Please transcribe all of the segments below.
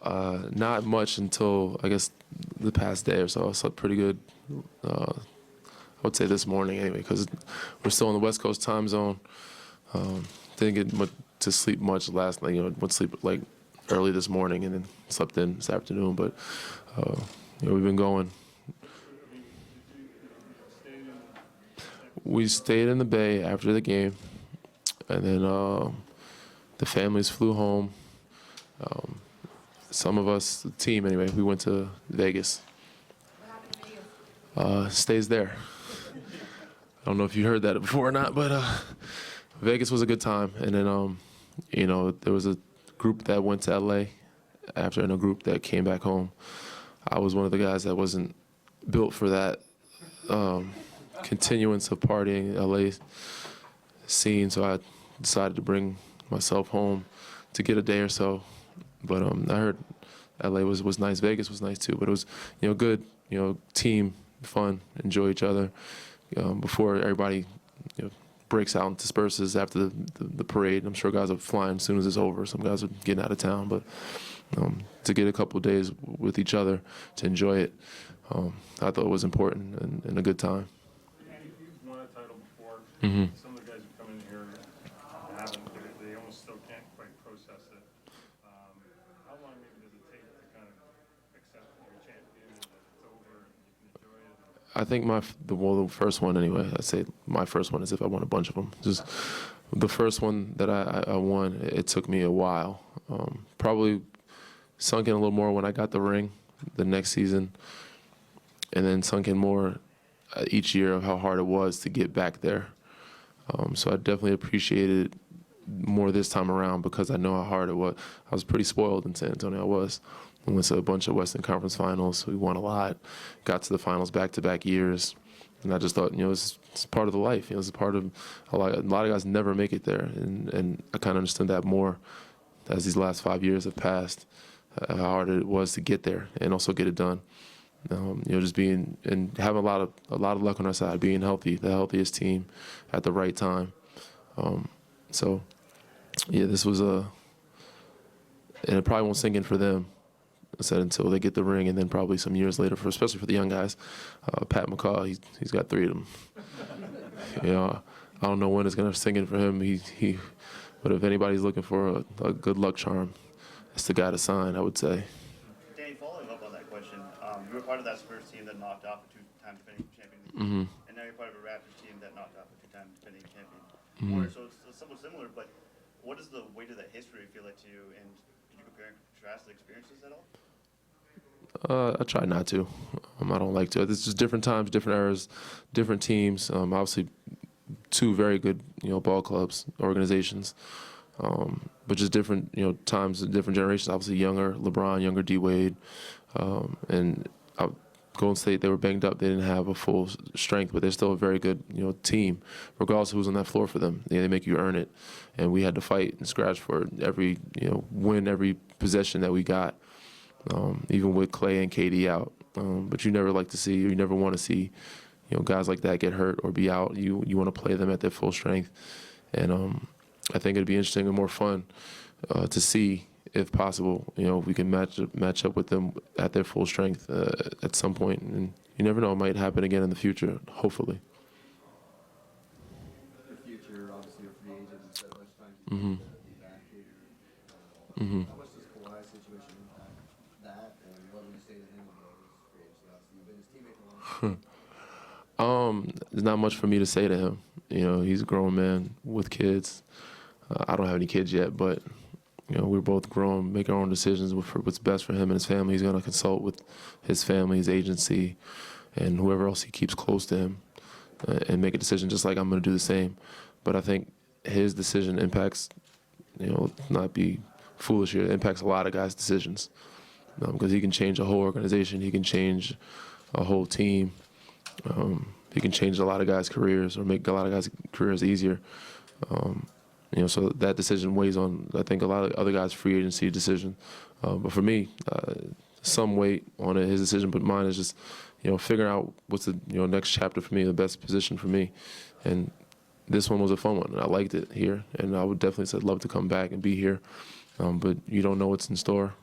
Not much until, I guess, the past day or so. I slept pretty good, I would say this morning anyway, because we're still in the West Coast time zone. Didn't get much to sleep much last night. Went to sleep like early this morning and then slept in this afternoon. But we've been going. We stayed in the Bay after the game, and then the families flew home. Some of us, the team anyway, we went to Vegas. Stays there. I don't know if you heard that before or not, but Vegas was a good time. And then, there was a group that went to LA after, and a group that came back home. I was one of the guys that wasn't built for that continuance of partying LA scene, so I decided to bring myself home to get a day or so. But I heard LA was nice, Vegas was nice too. But it was good, team fun, enjoy each other before everybody breaks out and disperses after the parade. I'm sure guys are flying as soon as it's over. Some guys are getting out of town, but to get a couple of days with each other to enjoy it, I thought it was important and a good time. You've won a title before. Mm-hmm. Some of the guys who come in here haven't. They almost still can't quite process it. How long maybe does it take to kind of accept that you're a champion and that it's over and you can enjoy it? I think the first one anyway. I say my first one is if I won a bunch of them. Just the first one that I won, it took me a while. Probably sunk in a little more when I got the ring the next season, and then sunk in more each year of how hard it was to get back there. So I definitely appreciated it more this time around because I know how hard it was. I was pretty spoiled in San Antonio. I was. We went to a bunch of Western Conference finals. We won a lot. Got to the finals back-to-back years. And I just thought, it's part of the life. It's a part of a lot of guys never make it there. And I kind of understood that more as these last 5 years have passed, how hard it was to get there and also get it done. Just being and having a lot of luck on our side, being healthy, the healthiest team at the right time. This was and it probably won't sink in for them. I said until they get the ring, and then probably some years later, especially for the young guys. Pat McCaw, he's got 3 of them. I don't know when it's gonna sink in for him. But if anybody's looking for a good luck charm, it's the guy to sign, I would say. Danny, following up on that question, you were part of that Spurs team that knocked off a 2-time defending champion, Mm-hmm. and now you're part of a Raptors team that knocked off a 2-time defending champion. Mm-hmm. So it's somewhat similar, but what does the weight of that history feel like to you, and can you compare and contrast the experiences at all? I try not to. I don't like to. It's just different times, different eras, different teams. Obviously, 2 very good, ball clubs, organizations, but just different, times, different generations. Obviously, younger LeBron, younger D Wade, and Golden State. They were banged up. They didn't have a full strength, but they're still a very good, team, regardless of who's on that floor for them. They make you earn it, and we had to fight and scratch for every, win every possession that we got. Even with Klay and KD out, but you never you never want to see, guys like that get hurt or be out. You want to play them at their full strength, and I think it'd be interesting and more fun to see if possible. If we can match up with them at their full strength at some point, and you never know, it might happen again in the future. Hopefully. The future, obviously, a free agent. You spent much time to Mm-hmm. be back here. Mm-hmm. How much does Kawhi's situation impact that, and what would you say to him about his free agency? Obviously, you've been his teammate for a long time. There's not much for me to say to him. He's a grown man with kids. I don't have any kids yet, but we're both grown, make our own decisions for what's best for him and his family. He's going to consult with his family, his agency, and whoever else he keeps close to him, and make a decision just like I'm going to do the same. But I think his decision impacts, not be foolish here, it impacts a lot of guys' decisions, because he can change a whole organization, he can change a whole team, he can change a lot of guys' careers or make a lot of guys' careers easier. So that decision weighs on, I think, a lot of other guys' free agency decision. But for me, some weight on it, his decision, but mine is just, figuring out what's the next chapter for me, the best position for me. And this one was a fun one, and I liked it here. And I would definitely say love to come back and be here. But you don't know what's in store.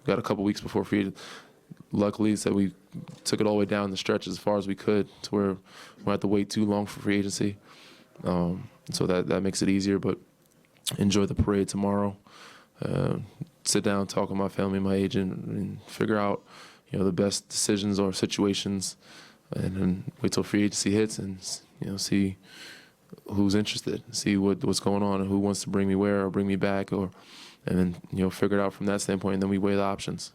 got a couple weeks before free. Luckily, so we took it all the way down the stretch as far as we could, to where we don't have to wait too long for free agency. So that makes it easier. But enjoy the parade tomorrow. Sit down, talk with my family, my agent, and figure out, the best decisions or situations, and then wait till free agency hits and see who's interested, see what's going on, and who wants to bring me where or bring me back, and then figure it out from that standpoint. And then we weigh the options.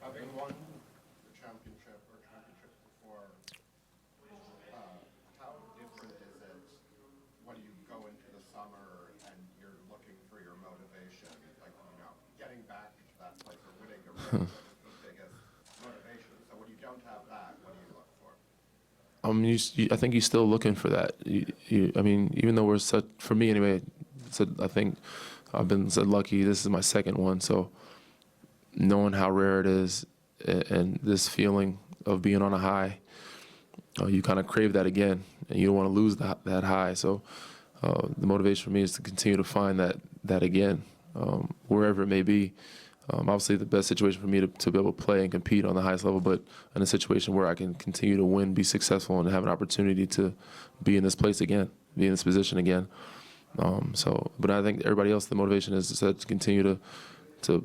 Having won the championship or championships before, how different is it when you go into the summer and you're looking for your motivation? Like, getting back to that place or winning a ring is the biggest motivation. So when you don't have that, what do you look for? I think you're still looking for that. Even though for me anyway, I think I've been lucky. This is my second one, so knowing how rare it is and this feeling of being on a high, you kind of crave that again, and you don't want to lose that high. So the motivation for me is to continue to find that again, wherever it may be. Obviously, the best situation for me to be able to play and compete on the highest level, but in a situation where I can continue to win, be successful, and have an opportunity to be in this place again, be in this position again. But I think everybody else, the motivation is to continue to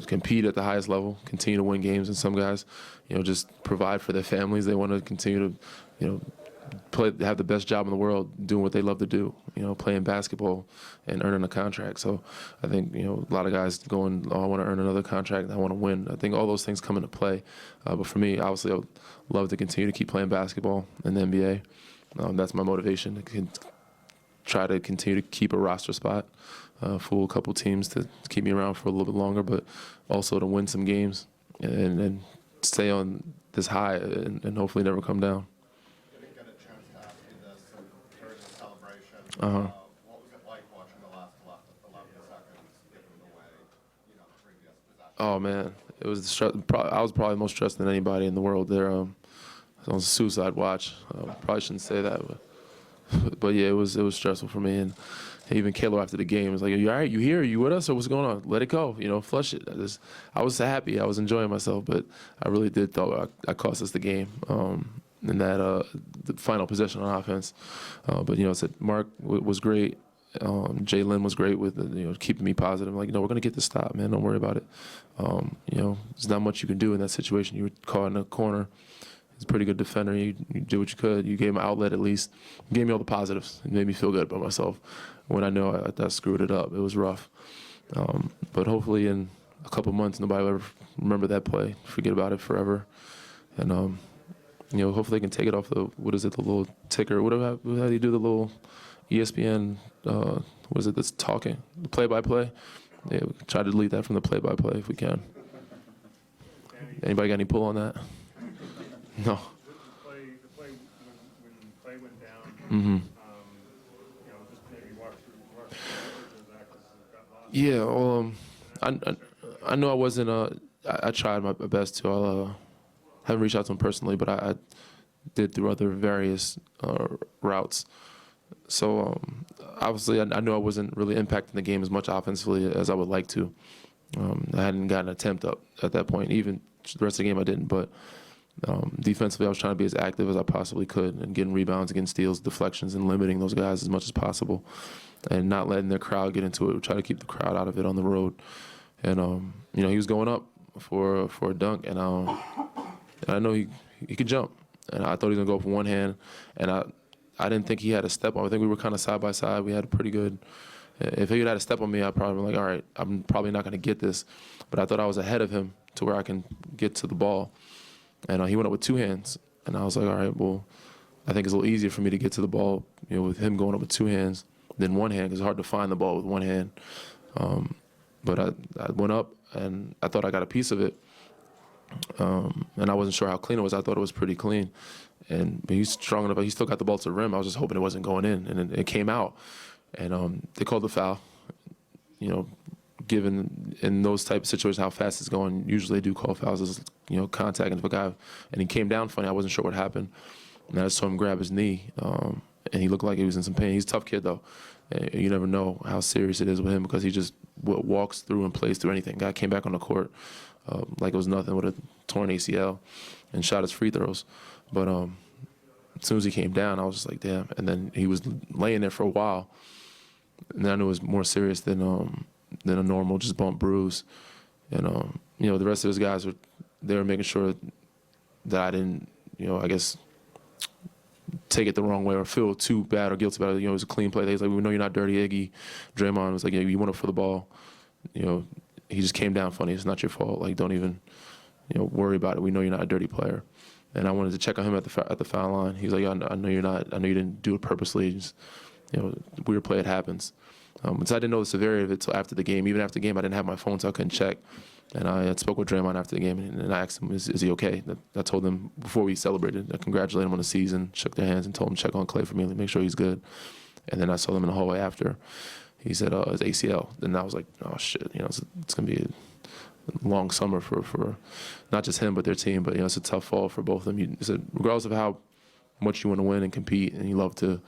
compete at the highest level, continue to win games, and some guys, just provide for their families. They want to continue to, have the best job in the world, doing what they love to do, playing basketball and earning a contract. So I think, a lot of guys going, I want to earn another contract and I want to win. I think all those things come into play. But for me, obviously, I would love to continue to keep playing basketball in the NBA. That's my motivation, to try to continue to keep a roster spot, fool a couple teams to keep me around for a little bit longer, but also to win some games and stay on this high and hopefully never come down. I didn't get a chance to ask you this during the celebration. Uh-huh. What was it like watching the last 11 seconds given away, the previous possession? Oh man, it was I was probably most stressed than anybody in the world there. I was on a suicide watch. Probably shouldn't say that, but yeah, it was stressful for me. And even Kalo after the game was like, "Are you all right? You here? Are you with us? Or what's going on? Let it go. Flush it." I was happy. I was enjoying myself, but I really did thought I cost us the game in that the final possession on offense. But said Mark was great. Jalen was great with keeping me positive. Like, we're gonna get this stop, man. Don't worry about it. There's not much you can do in that situation. You were caught in a corner. He's a pretty good defender. You did what you could. You gave him an outlet at least. You gave me all the positives. It made me feel good about myself when I know I screwed it up. It was rough. But hopefully in a couple months, nobody will ever remember that play, forget about it forever. And, hopefully they can take it off the little ticker. How do you do the little ESPN, that's talking? The play-by-play? Yeah, try to delete that from the play-by-play if we can. Anybody got any pull on that? No. The play when Klay went down, Mm-hmm. just maybe walk through that because it got lost. Yeah, well, I know I wasn't. I tried my best to. I haven't reached out to him personally, but I did through other various routes. So obviously, I knew I wasn't really impacting the game as much offensively as I would like to. I hadn't gotten an attempt up at that point. Even the rest of the game, I didn't. But defensively, I was trying to be as active as I possibly could and getting rebounds, getting steals, deflections, and limiting those guys as much as possible, and not letting their crowd get into it. We try to keep the crowd out of it on the road. And he was going up for a dunk, and I know he could jump, and I thought he was gonna go up with one hand, and I didn't think he had a step on. I think we were kind of side by side. We had a pretty good. If he had a step on me, I'd probably be like, all right, I'm probably not gonna get this, but I thought I was ahead of him to where I can get to the ball. And he went up with two hands, and I was like, all right, well, I think it's a little easier for me to get to the ball, with him going up with two hands than one hand, because it's hard to find the ball with one hand. But I went up, and I thought I got a piece of it, and I wasn't sure how clean it was. I thought it was pretty clean, but he's strong enough. He still got the ball to the rim. I was just hoping it wasn't going in, and it came out, and they called the foul. Given in those type of situations how fast it's going, usually they do call fouls as contact. And if a guy, and he came down funny, I wasn't sure what happened, and I just saw him grab his knee, and he looked like he was in some pain. He's a tough kid though, and you never know how serious it is with him because he just walks through and plays through anything. Guy came back on the court like it was nothing with a torn ACL, and shot his free throws, but as soon as he came down, I was just like, damn. And then he was laying there for a while, and I knew it was more serious than a normal just bump bruise. And the rest of his guys they were making sure that I didn't, I guess, take it the wrong way or feel too bad or guilty about it. It was a clean play. They was like, we know you're not dirty, Iggy. Draymond was like, you went up for the ball. He just came down funny. It's not your fault. Like, don't even, worry about it. We know you're not a dirty player. And I wanted to check on him at the foul line. He was like, I know you're not. I know you didn't do it purposely. Just, weird play, it happens. So I didn't know the severity of it until after the game. Even after the game, I didn't have my phone, so I couldn't check. And I had spoke with Draymond after the game, and I asked him, is he okay? I told him before we celebrated, I congratulated him on the season, shook their hands, and told him to check on Klay for me, make sure he's good. And then I saw them in the hallway after. He said, it's ACL. And I was like, oh, shit. It's going to be a long summer for not just him but their team. But, it's a tough fall for both of them. He said, regardless of how much you want to win and compete and you love to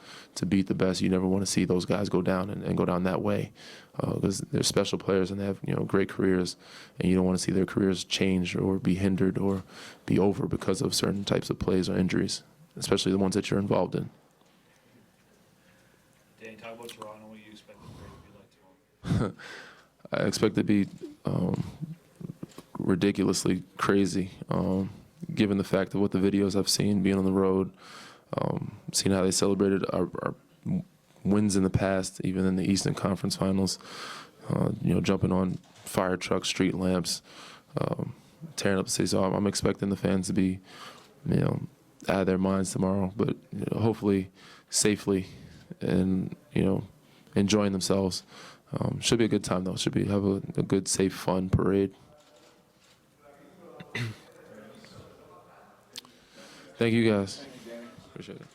beat the best, you never want to see those guys go down and go down that way because they're special players and they have great careers, and you don't want to see their careers change or be hindered or be over because of certain types of plays or injuries, especially the ones that you're involved in. Danny, talk about Toronto. What do you expect the parade to be like tomorrow? I expect it to be ridiculously crazy, given the fact of what the videos I've seen being on the road, seeing how they celebrated our wins in the past, even in the Eastern Conference Finals, jumping on fire trucks, street lamps, tearing up the city. So I'm expecting the fans to be, out of their minds tomorrow, but hopefully safely and, enjoying themselves. Should be a good time though. Should have a good, safe, fun parade. Thank you guys. Appreciate it.